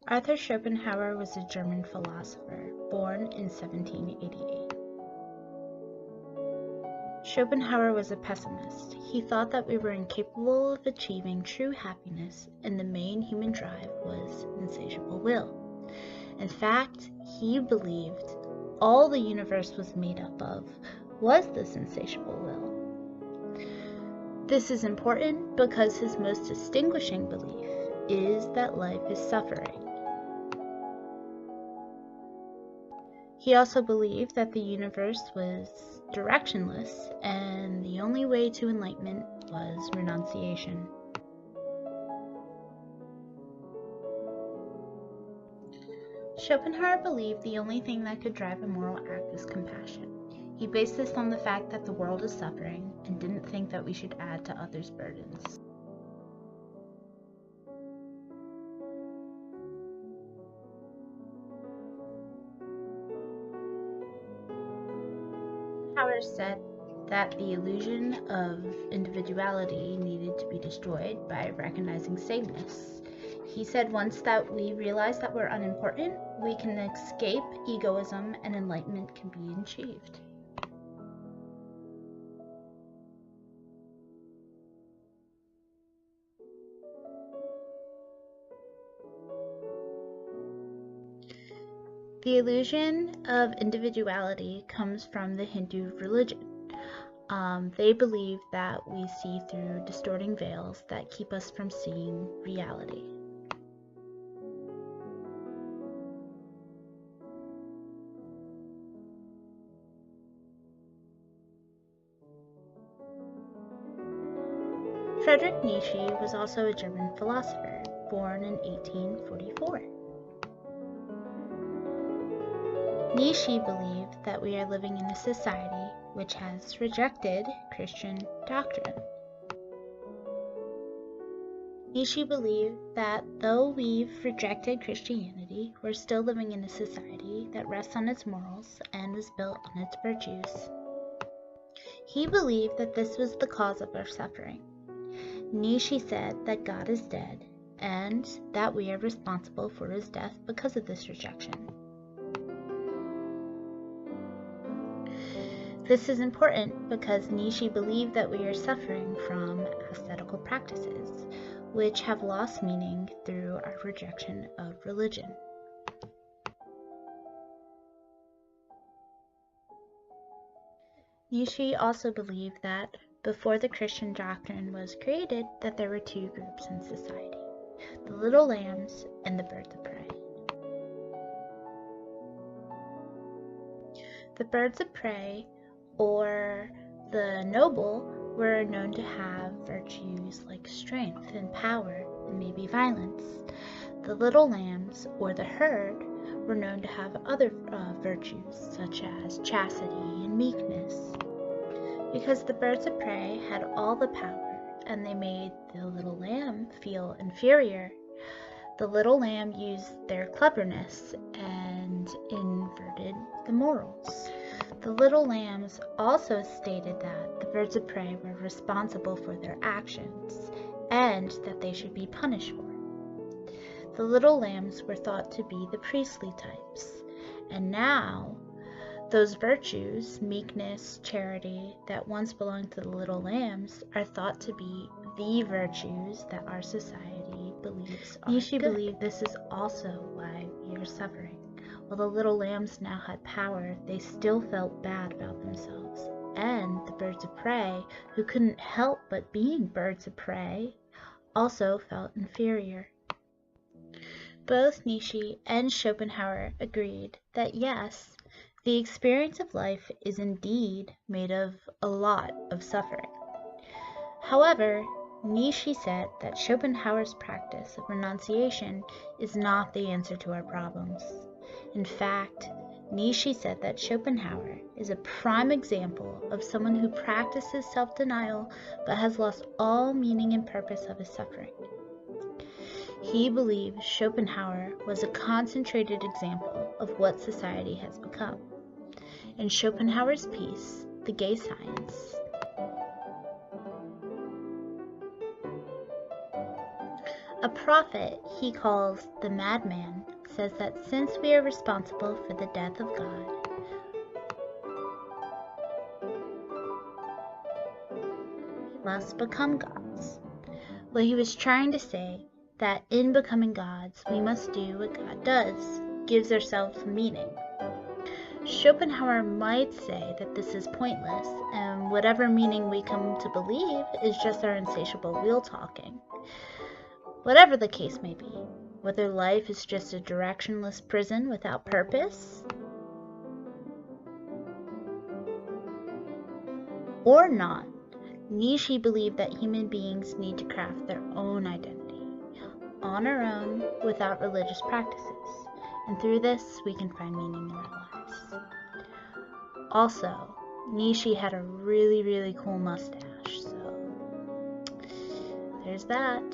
Arthur Schopenhauer was a German philosopher, born in 1788. Schopenhauer was a pessimist. He thought that we were incapable of achieving true happiness, and the main human drive was insatiable will. In fact, he believed all the universe was made up of was this insatiable will. This is important because his most distinguishing belief is that life is suffering. He also believed that the universe was directionless and the only way to enlightenment was renunciation. Schopenhauer believed the only thing that could drive a moral act was compassion. He based this on the fact that the world is suffering and didn't think that we should add to others' burdens. Schopenhauer said that the illusion of individuality needed to be destroyed by recognizing sameness. He said once that we realize that we're unimportant, we can escape egoism and enlightenment can be achieved. The illusion of individuality comes from the Hindu religion. They believe that we see through distorting veils that keep us from seeing reality. Friedrich Nietzsche was also a German philosopher, born in 1844. Nietzsche believed that we are living in a society which has rejected Christian doctrine. Nietzsche believed that though we've rejected Christianity, we're still living in a society that rests on its morals and was built on its virtues. He believed that this was the cause of our suffering. Nietzsche said that God is dead and that we are responsible for his death because of this rejection. This is important because Nietzsche believed that we are suffering from ascetical practices, which have lost meaning through our rejection of religion. Nietzsche also believed that before the Christian doctrine was created, that there were two groups in society, the little lambs and the birds of prey. The birds of prey, or the noble, were known to have virtues like strength and power and maybe violence. The little lambs, or the herd, were known to have other virtues such as chastity and meekness. Because the birds of prey had all the power and they made the little lamb feel inferior, the little lamb used their cleverness and inverted the morals. The little lambs also stated that the birds of prey were responsible for their actions and that they should be punished for it. The little lambs were thought to be the priestly types, and now those virtues, meekness, charity, that once belonged to the little lambs are thought to be the virtues that our society believes are Nietzsche good. Believed this is also why we are suffering. While the little lambs now had power, they still felt bad about themselves. And the birds of prey, who couldn't help but being birds of prey, also felt inferior. Both Nietzsche and Schopenhauer agreed that yes, the experience of life is indeed made of a lot of suffering. However, Nietzsche said that Schopenhauer's practice of renunciation is not the answer to our problems. In fact, Nietzsche said that Schopenhauer is a prime example of someone who practices self-denial but has lost all meaning and purpose of his suffering. He believed Schopenhauer was a concentrated example of what society has become. In Schopenhauer's piece, The Gay Science, A prophet he calls the madman says that since we are responsible for the death of God, we must become gods. Well, he was trying to say that in becoming gods, we must do what God does, gives ourselves meaning. Schopenhauer might say that this is pointless, and whatever meaning we come to believe is just our insatiable wheel talking. Whatever the case may be, whether life is just a directionless prison without purpose, or not, Nietzsche believed that human beings need to craft their own identity, on our own, without religious practices, and through this we can find meaning in our lives. Also, Nietzsche had a really, really cool mustache, so there's that.